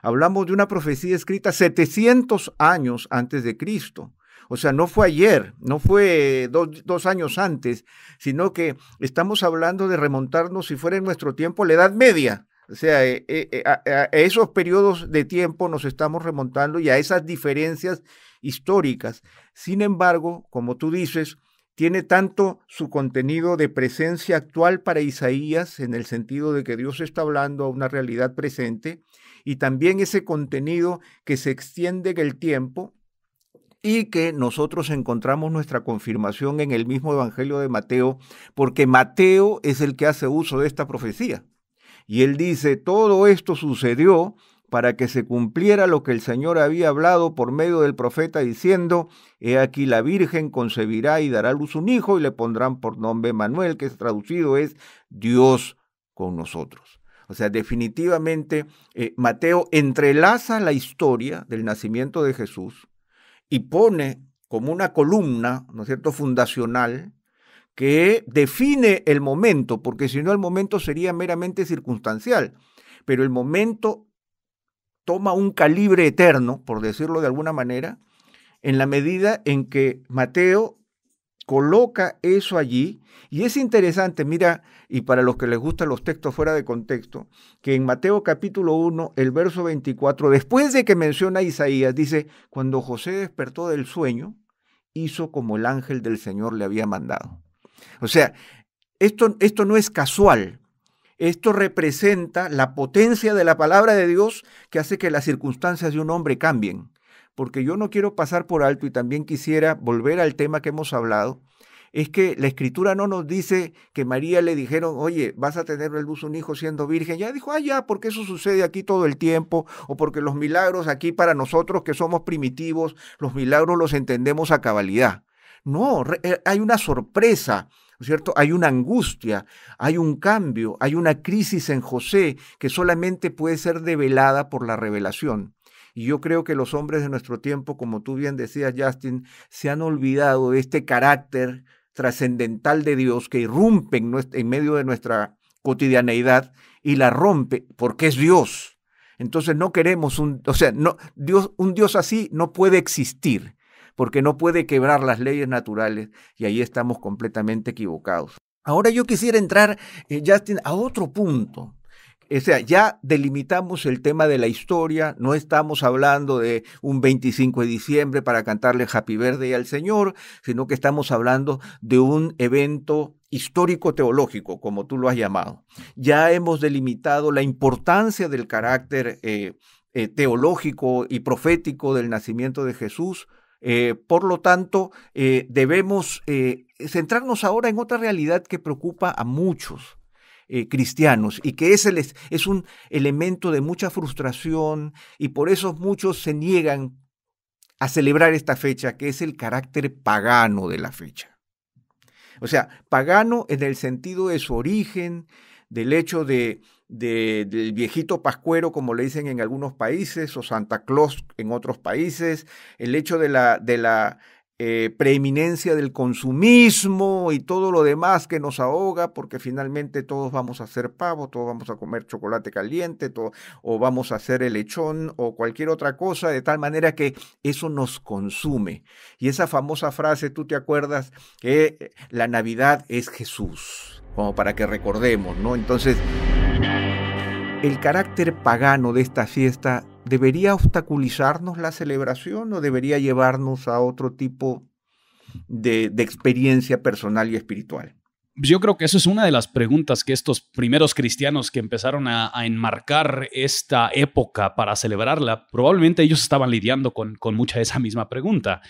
hablamos de una profecía escrita 700 años antes de Cristo. O sea, no fue ayer, no fue dos años antes, sino que estamos hablando de remontarnos, si fuera en nuestro tiempo, la Edad Media. O sea, a esos periodos de tiempo nos estamos remontando y a esas diferencias históricas. Sin embargo, como tú dices, tiene tanto su contenido de presencia actual para Isaías, en el sentido de que Dios está hablando a una realidad presente, y también ese contenido que se extiende en el tiempo y que nosotros encontramos nuestra confirmación en el mismo Evangelio de Mateo, porque Mateo es el que hace uso de esta profecía. Y él dice, todo esto sucedió para que se cumpliera lo que el Señor había hablado por medio del profeta diciendo, he aquí la Virgen concebirá y dará a luz un hijo y le pondrán por nombre Manuel, que traducido es Dios con nosotros. O sea, definitivamente Mateo entrelaza la historia del nacimiento de Jesús y pone como una columna, ¿no es cierto?, fundacional, que define el momento, porque si no el momento sería meramente circunstancial, pero el momento toma un calibre eterno, por decirlo de alguna manera, en la medida en que Mateo coloca eso allí, y es interesante, mira, y para los que les gustan los textos fuera de contexto, que en Mateo capítulo 1, el verso 24, después de que menciona a Isaías, dice, cuando José despertó del sueño, hizo como el ángel del Señor le había mandado. O sea, esto no es casual. Esto representa la potencia de la palabra de Dios que hace que las circunstancias de un hombre cambien. Porque yo no quiero pasar por alto y también quisiera volver al tema que hemos hablado, es que la Escritura no nos dice que María le dijeron, oye, vas a tener a luz un hijo siendo virgen. Ya dijo, ya, porque eso sucede aquí todo el tiempo, o porque los milagros aquí para nosotros que somos primitivos, los milagros los entendemos a cabalidad. No, hay una sorpresa, ¿no es cierto? Hay una angustia, hay un cambio, hay una crisis en José que solamente puede ser develada por la revelación. Y yo creo que los hombres de nuestro tiempo, como tú bien decías, Justin, se han olvidado de este carácter trascendental de Dios que irrumpe en medio de nuestra cotidianeidad y la rompe porque es Dios. Entonces no queremos un Dios así no puede existir, porque no puede quebrar las leyes naturales, y ahí estamos completamente equivocados. Ahora yo quisiera entrar, Justin, a otro punto. O sea, ya delimitamos el tema de la historia, no estamos hablando de un 25 de diciembre para cantarle Happy Birthday al Señor, sino que estamos hablando de un evento histórico-teológico, como tú lo has llamado. Ya hemos delimitado la importancia del carácter teológico y profético del nacimiento de Jesús. Por lo tanto, debemos centrarnos ahora en otra realidad que preocupa a muchos cristianos y que es un elemento de mucha frustración, y por eso muchos se niegan a celebrar esta fecha, que es el carácter pagano de la fecha. O sea, pagano en el sentido de su origen, del hecho del viejito pascuero, como le dicen en algunos países, o Santa Claus en otros países, el hecho de la preeminencia del consumismo y todo lo demás que nos ahoga, porque finalmente todos vamos a hacer pavo, todos vamos a comer chocolate caliente, o vamos a hacer el lechón o cualquier otra cosa, de tal manera que eso nos consume. Y esa famosa frase, ¿tú te acuerdas? Que la Navidad es Jesús, como para que recordemos, ¿no? Entonces, el carácter pagano de esta fiesta ¿debería obstaculizarnos la celebración o debería llevarnos a otro tipo de experiencia personal y espiritual? Yo creo que eso es una de las preguntas que estos primeros cristianos que empezaron a enmarcar esta época para celebrarla, probablemente ellos estaban lidiando con mucha de esa misma pregunta.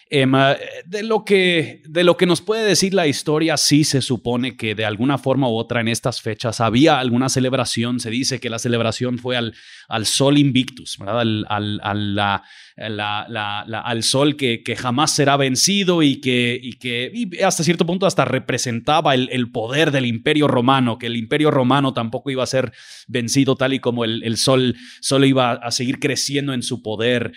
De lo que nos puede decir la historia, sí se supone que de alguna forma u otra en estas fechas había alguna celebración. Se dice que la celebración fue al sol invictus, ¿verdad? Al sol que jamás será vencido y hasta cierto punto hasta representaba el poder del Imperio Romano, que el Imperio Romano tampoco iba a ser vencido tal y como el sol solo iba a seguir creciendo en su poder.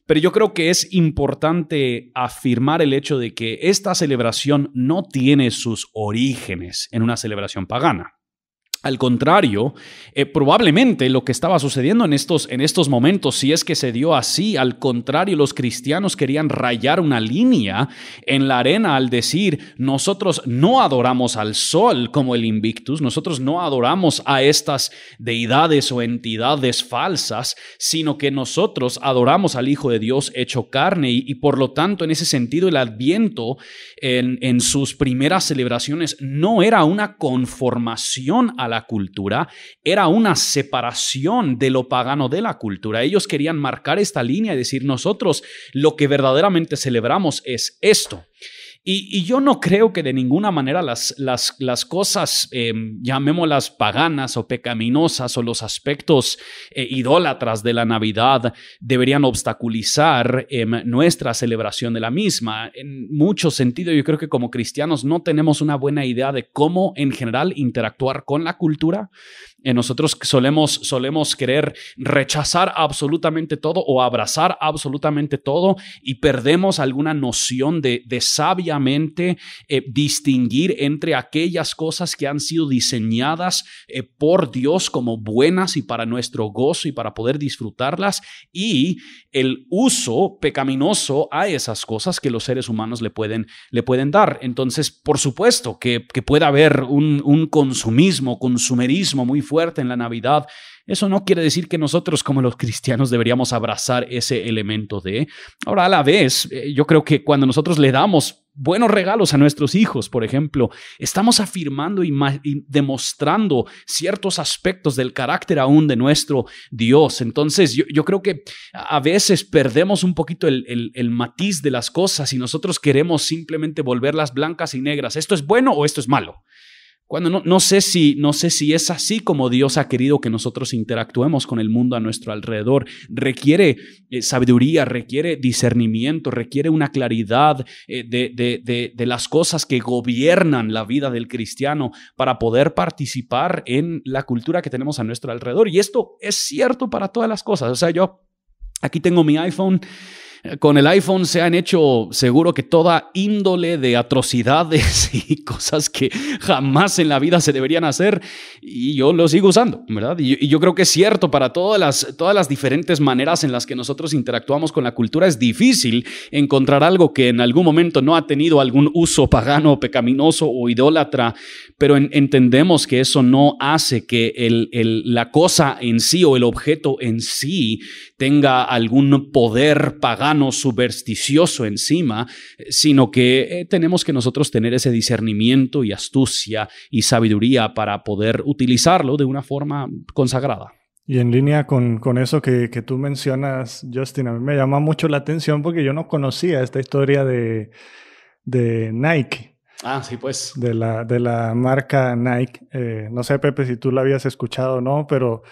Pero yo creo que es importante afirmar el hecho de que esta celebración no tiene sus orígenes en una celebración pagana. Al contrario, probablemente lo que estaba sucediendo en estos momentos, si es que se dio así, al contrario, los cristianos querían rayar una línea en la arena al decir, nosotros no adoramos al sol como el Invictus, nosotros no adoramos a estas deidades o entidades falsas, sino que nosotros adoramos al Hijo de Dios hecho carne y por lo tanto, en ese sentido, el Adviento en sus primeras celebraciones no era una conformación a la cultura, era una separación de lo pagano de la cultura. Ellos querían marcar esta línea y decir, nosotros lo que verdaderamente celebramos es esto. Y yo no creo que de ninguna manera las cosas, llamémoslas paganas o pecaminosas o los aspectos idólatras de la Navidad deberían obstaculizar nuestra celebración de la misma. En mucho sentido, yo creo que como cristianos no tenemos una buena idea de cómo en general interactuar con la cultura. Nosotros solemos querer rechazar absolutamente todo o abrazar absolutamente todo y perdemos alguna noción de sabiamente distinguir entre aquellas cosas que han sido diseñadas por Dios como buenas y para nuestro gozo y para poder disfrutarlas y el uso pecaminoso a esas cosas que los seres humanos le pueden dar. Entonces, por supuesto que puede haber un consumerismo muy fuerte en la Navidad. Eso no quiere decir que nosotros como los cristianos deberíamos abrazar ese elemento de. Ahora, a la vez, yo creo que cuando nosotros le damos buenos regalos a nuestros hijos, por ejemplo, estamos afirmando y demostrando ciertos aspectos del carácter aún de nuestro Dios. Entonces, yo creo que a veces perdemos un poquito el matiz de las cosas y nosotros queremos simplemente volverlas blancas y negras. ¿Esto es bueno o esto es malo? Cuando no sé si es así como Dios ha querido que nosotros interactuemos con el mundo a nuestro alrededor. Requiere sabiduría, requiere discernimiento, requiere una claridad de las cosas que gobiernan la vida del cristiano para poder participar en la cultura que tenemos a nuestro alrededor. Y esto es cierto para todas las cosas. O sea, yo aquí tengo mi iPhone. Con el iPhone se han hecho seguro que toda índole de atrocidades y cosas que jamás en la vida se deberían hacer y yo lo sigo usando, ¿verdad? Y yo creo que es cierto para todas las diferentes maneras en las que nosotros interactuamos con la cultura. Es difícil encontrar algo que en algún momento no ha tenido algún uso pagano, pecaminoso o idólatra, pero entendemos que eso no hace que la cosa en sí o el objeto en sí tenga algún poder pagano supersticioso encima, sino que tenemos que nosotros tener ese discernimiento y astucia y sabiduría para poder utilizarlo de una forma consagrada. Y en línea con eso que tú mencionas, Justin, a mí me llama mucho la atención porque yo no conocía esta historia de Nike. Ah, sí, pues. De la marca Nike. No sé, Pepe, si tú la habías escuchado o no, pero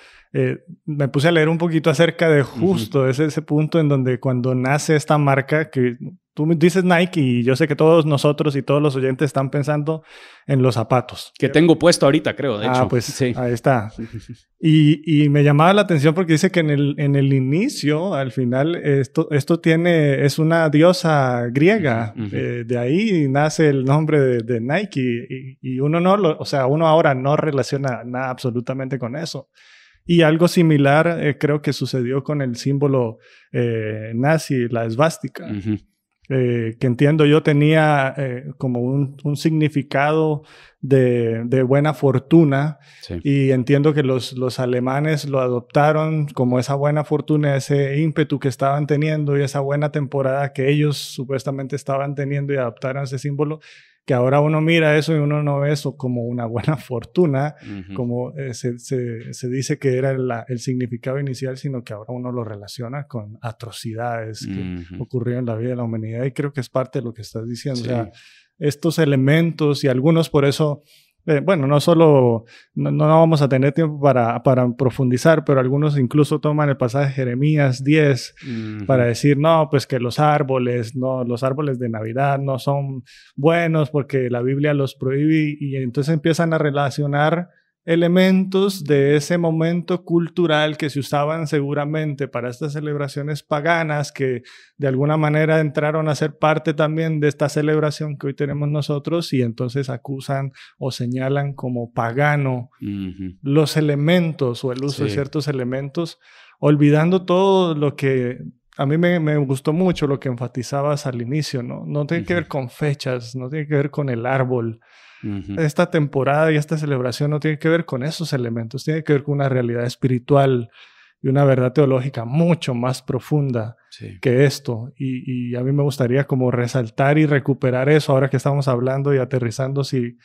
me puse a leer un poquito acerca de justo ese punto en donde cuando nace esta marca, que tú dices Nike y yo sé que todos nosotros y todos los oyentes están pensando en los zapatos. Que tengo puesto ahorita, creo, de hecho. Pues sí. Ahí está. Y me llamaba la atención porque dice que en el inicio, al final, esto es una diosa griega. De ahí nace el nombre de Nike y uno uno ahora no relaciona nada absolutamente con eso. Y algo similar creo que sucedió con el símbolo nazi, la esvástica. que entiendo yo tenía como un significado de buena fortuna. Sí. Y entiendo que los alemanes lo adoptaron como esa buena fortuna, ese ímpetu que estaban teniendo y esa buena temporada que ellos supuestamente estaban teniendo, y adoptaron ese símbolo, que ahora uno mira eso y uno no ve eso como una buena fortuna, como se dice que era el significado inicial, sino que ahora uno lo relaciona con atrocidades que ocurrieron en la vida de la humanidad, y creo que es parte de lo que estás diciendo. Sí. O sea, estos elementos, y algunos por eso, bueno, no vamos a tener tiempo para profundizar, pero algunos incluso toman el pasaje de Jeremías 10 para decir, no, pues que los árboles de Navidad no son buenos porque la Biblia los prohíbe, y entonces empiezan a relacionar elementos de ese momento cultural que se usaban seguramente para estas celebraciones paganas, que de alguna manera entraron a ser parte también de esta celebración que hoy tenemos nosotros, y entonces acusan o señalan como pagano los elementos o el uso de ciertos elementos, olvidando todo lo que a mí me gustó mucho, lo que enfatizabas al inicio, ¿no? No tiene que ver con fechas, no tiene que ver con el árbol. Esta temporada y esta celebración no tiene que ver con esos elementos, tiene que ver con una realidad espiritual y una verdad teológica mucho más profunda que esto. Y a mí me gustaría como resaltar y recuperar eso ahora que estamos hablando y aterrizando si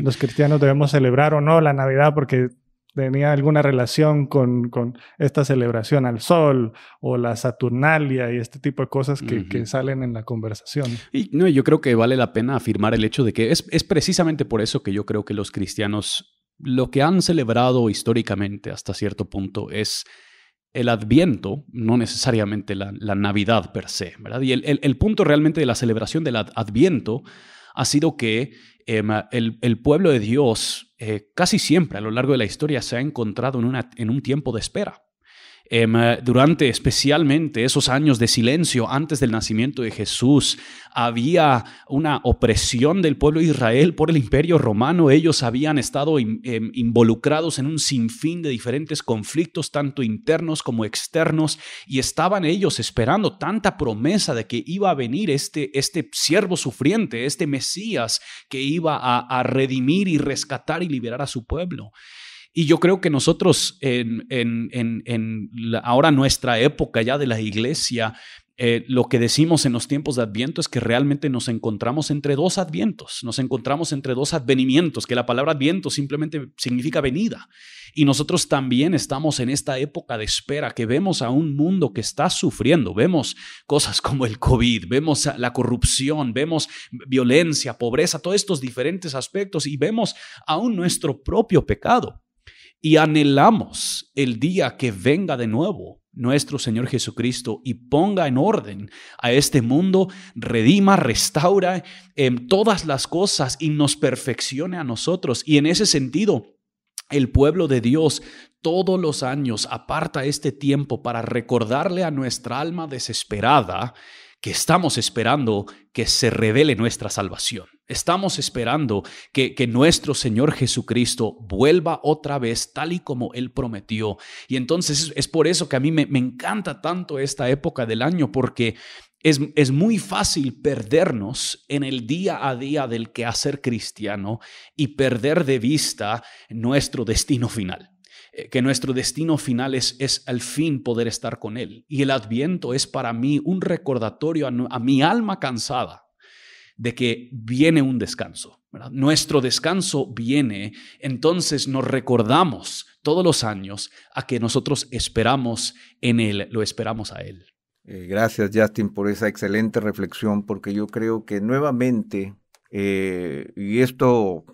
los cristianos debemos celebrar o no la Navidad porque tenía alguna relación con esta celebración al sol o la Saturnalia y este tipo de cosas que salen en la conversación. Y no, yo creo que vale la pena afirmar el hecho de que es precisamente por eso que yo creo que los cristianos lo que han celebrado históricamente hasta cierto punto es el Adviento, no necesariamente la Navidad per se, ¿verdad? Y el punto realmente de la celebración del Adviento ha sido que el pueblo de Dios casi siempre a lo largo de la historia se ha encontrado en un tiempo de espera. Durante especialmente esos años de silencio antes del nacimiento de Jesús, había una opresión del pueblo de Israel por el Imperio Romano. Ellos habían estado involucrados en un sinfín de diferentes conflictos, tanto internos como externos, y estaban ellos esperando tanta promesa de que iba a venir este siervo sufriente, este Mesías que iba a redimir y rescatar y liberar a su pueblo. Y yo creo que nosotros ahora nuestra época ya de la iglesia, lo que decimos en los tiempos de Adviento es que realmente nos encontramos entre dos advientos, nos encontramos entre dos advenimientos, que la palabra Adviento simplemente significa venida. Y nosotros también estamos en esta época de espera, que vemos a un mundo que está sufriendo, vemos cosas como el COVID, vemos la corrupción, vemos violencia, pobreza, todos estos diferentes aspectos, y vemos aún nuestro propio pecado. Y anhelamos el día que venga de nuevo nuestro Señor Jesucristo y ponga en orden a este mundo, redima, restaura todas las cosas y nos perfeccione a nosotros. Y en ese sentido, el pueblo de Dios todos los años aparta este tiempo para recordarle a nuestra alma desesperada que estamos esperando que se revele nuestra salvación. Estamos esperando que nuestro Señor Jesucristo vuelva otra vez tal y como Él prometió. Y entonces es por eso que a mí me encanta tanto esta época del año, porque es muy fácil perdernos en el día a día del quehacer cristiano y perder de vista nuestro destino final. Que nuestro destino final es al fin poder estar con Él. Y el Adviento es para mí un recordatorio a mi alma cansada de que viene un descanso, ¿verdad? Nuestro descanso viene, entonces nos recordamos todos los años a que nosotros esperamos en Él, lo esperamos a Él. Gracias, Justin, por esa excelente reflexión, porque yo creo que nuevamente, y esto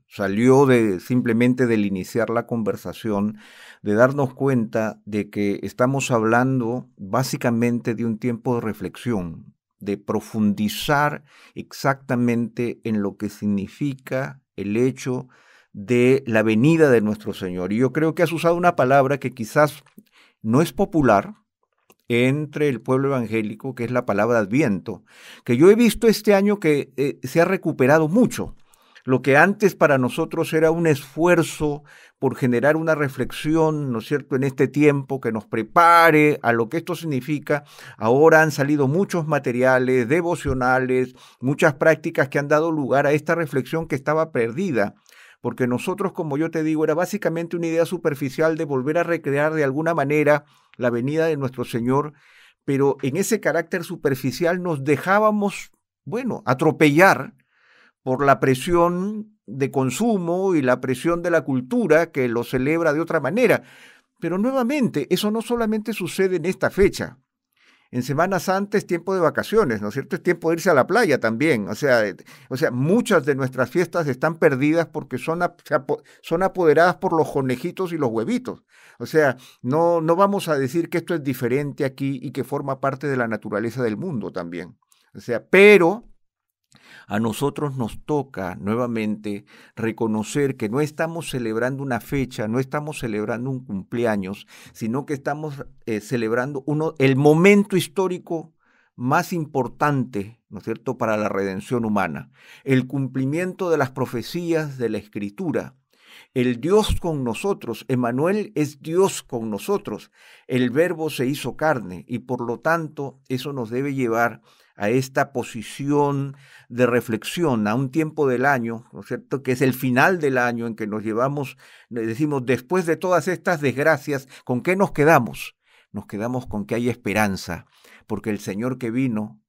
salió simplemente del iniciar la conversación, de darnos cuenta de que estamos hablando básicamente de un tiempo de reflexión, de profundizar exactamente en lo que significa el hecho de la venida de nuestro Señor. Y yo creo que has usado una palabra que quizás no es popular entre el pueblo evangélico, que es la palabra Adviento, que yo he visto este año que se ha recuperado mucho, Lo que antes para nosotros era un esfuerzo por generar una reflexión, ¿no es cierto?, en este tiempo que nos prepare a lo que esto significa, ahora han salido muchos materiales devocionales, muchas prácticas que han dado lugar a esta reflexión que estaba perdida, porque nosotros, como yo te digo, era básicamente una idea superficial de volver a recrear de alguna manera la venida de nuestro Señor, pero en ese carácter superficial nos dejábamos, atropellar por la presión de consumo y la presión de la cultura que lo celebra de otra manera. Pero nuevamente, eso no solamente sucede en esta fecha. En Semana Santa es tiempo de vacaciones, ¿no es cierto? Es tiempo de irse a la playa también. O sea, muchas de nuestras fiestas están perdidas porque son apoderadas por los conejitos y los huevitos. O sea, no vamos a decir que esto es diferente aquí y que forma parte de la naturaleza del mundo también. O sea, pero a nosotros nos toca nuevamente reconocer que no estamos celebrando una fecha, no estamos celebrando un cumpleaños, sino que estamos celebrando el momento histórico más importante, ¿no es cierto?, para la redención humana, el cumplimiento de las profecías de la Escritura. El Dios con nosotros, Emmanuel es Dios con nosotros, el Verbo se hizo carne y por lo tanto eso nos debe llevar a esta posición de reflexión, a un tiempo del año, ¿no es cierto?, que es el final del año en que nos llevamos, decimos, después de todas estas desgracias, ¿con qué nos quedamos? Nos quedamos con que hay esperanza, porque el Señor que vino,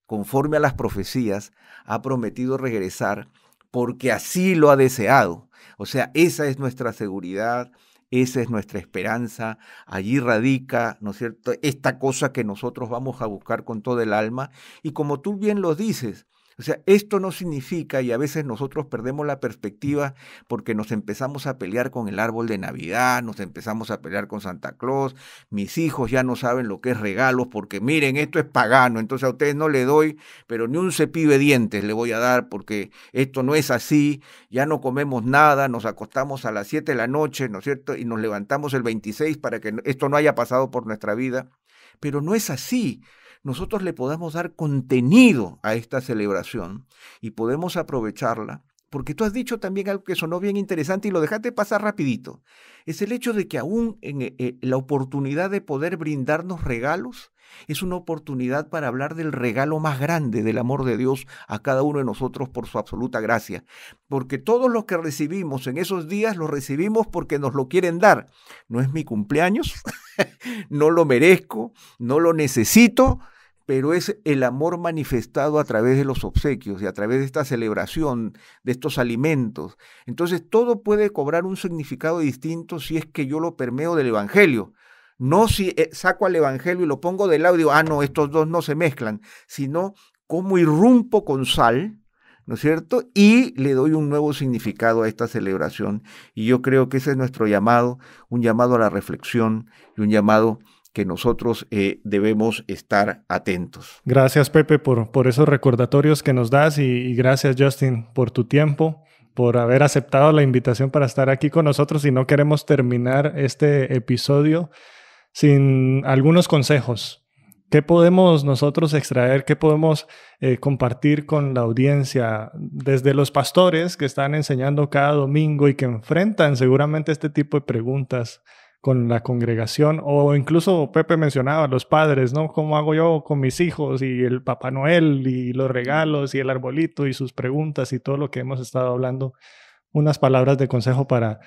conforme a las profecías, ha prometido regresar, porque así lo ha deseado. O sea, esa es nuestra seguridad, esa es nuestra esperanza, allí radica, ¿no es cierto?, esta cosa que nosotros vamos a buscar con todo el alma. Y como tú bien lo dices, o sea, esto no significa, y a veces nosotros perdemos la perspectiva porque nos empezamos a pelear con el árbol de Navidad, nos empezamos a pelear con Santa Claus, mis hijos ya no saben lo que es regalos porque miren, esto es pagano, entonces a ustedes no le doy, pero ni un cepillo de dientes le voy a dar porque esto no es así, ya no comemos nada, nos acostamos a las 7 de la noche, ¿no es cierto?, y nos levantamos el 26 para que esto no haya pasado por nuestra vida, pero no es así. Nosotros le podamos dar contenido a esta celebración y podemos aprovecharla, porque tú has dicho también algo que sonó bien interesante y lo dejaste pasar rapidito, es el hecho de que aún en la oportunidad de poder brindarnos regalos, es una oportunidad para hablar del regalo más grande del amor de Dios a cada uno de nosotros por su absoluta gracia, porque todos los que recibimos en esos días los recibimos porque nos lo quieren dar. No es mi cumpleaños, no lo merezco, no lo necesito, pero es el amor manifestado a través de los obsequios y a través de esta celebración, de estos alimentos. Entonces todo puede cobrar un significado distinto si es que yo lo permeo del Evangelio. No si saco al Evangelio y lo pongo de lado y digo, no, estos dos no se mezclan, sino cómo irrumpo con sal, ¿no es cierto?, y le doy un nuevo significado a esta celebración. Y yo creo que ese es nuestro llamado, un llamado a la reflexión y un llamado que nosotros debemos estar atentos. Gracias, Pepe, por esos recordatorios que nos das y gracias, Justin, por tu tiempo, por haber aceptado la invitación para estar aquí con nosotros. Y no queremos terminar este episodio sin algunos consejos. ¿Qué podemos nosotros extraer? ¿Qué podemos compartir con la audiencia? Desde los pastores que están enseñando cada domingo y que enfrentan seguramente este tipo de preguntas con la congregación, o incluso Pepe mencionaba los padres, ¿no? ¿Cómo hago yo con mis hijos y el Papá Noel y los regalos y el arbolito y sus preguntas y todo lo que hemos estado hablando? Unas palabras de consejo para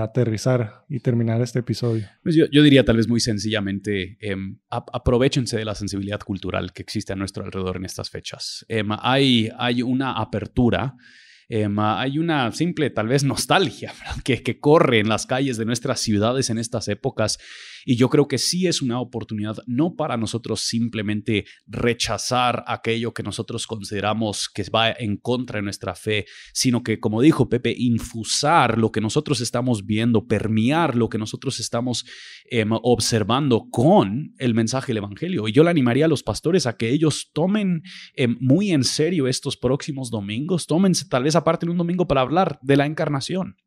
aterrizar y terminar este episodio. Pues yo diría tal vez muy sencillamente, aprovéchense de la sensibilidad cultural que existe a nuestro alrededor en estas fechas. Hay una apertura, hay una simple tal vez nostalgia que corre en las calles de nuestras ciudades en estas épocas, y yo creo que sí es una oportunidad no para nosotros simplemente rechazar aquello que nosotros consideramos que va en contra de nuestra fe, sino que, como dijo Pepe, infusar lo que nosotros estamos viendo, permear lo que nosotros estamos observando con el mensaje del Evangelio. Y yo le animaría a los pastores a que ellos tomen muy en serio estos próximos domingos, tómense tal vez aparte un domingo para hablar de la encarnación.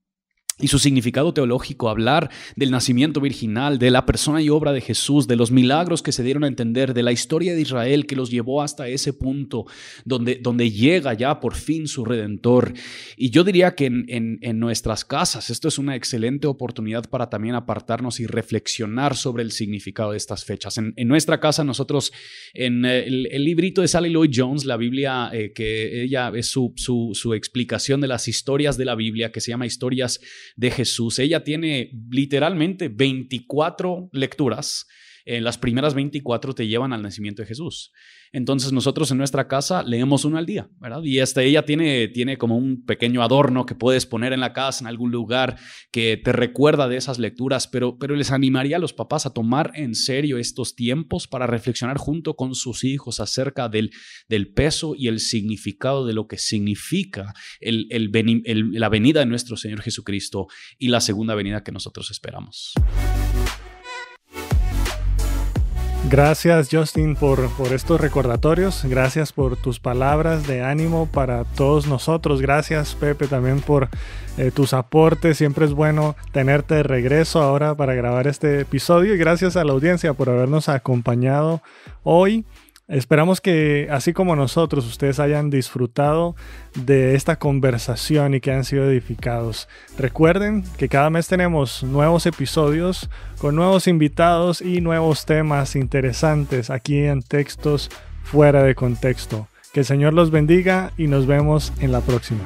y su significado teológico, hablar del nacimiento virginal, de la persona y obra de Jesús, de los milagros que se dieron a entender, de la historia de Israel que los llevó hasta ese punto donde llega ya por fin su Redentor. Y yo diría que en nuestras casas esto es una excelente oportunidad para también apartarnos y reflexionar sobre el significado de estas fechas. En nuestra casa nosotros, en el librito de Sally Lloyd Jones, la Biblia, que ella es su explicación de las historias de la Biblia, que se llama Historias de Jesús. Ella tiene literalmente 24 lecturas. Las primeras 24 te llevan al nacimiento de Jesús. Entonces nosotros en nuestra casa leemos uno al día, ¿verdad? Y ella tiene como un pequeño adorno que puedes poner en la casa, en algún lugar que te recuerda de esas lecturas, pero les animaría a los papás a tomar en serio estos tiempos para reflexionar junto con sus hijos acerca del peso y el significado de lo que significa la venida de nuestro Señor Jesucristo y la segunda venida que nosotros esperamos. Gracias, Justin, por estos recordatorios. Gracias por tus palabras de ánimo para todos nosotros. Gracias, Pepe, también por tus aportes. Siempre es bueno tenerte de regreso ahora para grabar este episodio. Y gracias a la audiencia por habernos acompañado hoy. Esperamos que, así como nosotros, ustedes hayan disfrutado de esta conversación y que hayan sido edificados. Recuerden que cada mes tenemos nuevos episodios con nuevos invitados y nuevos temas interesantes aquí en Textos Fuera de Contexto. Que el Señor los bendiga y nos vemos en la próxima.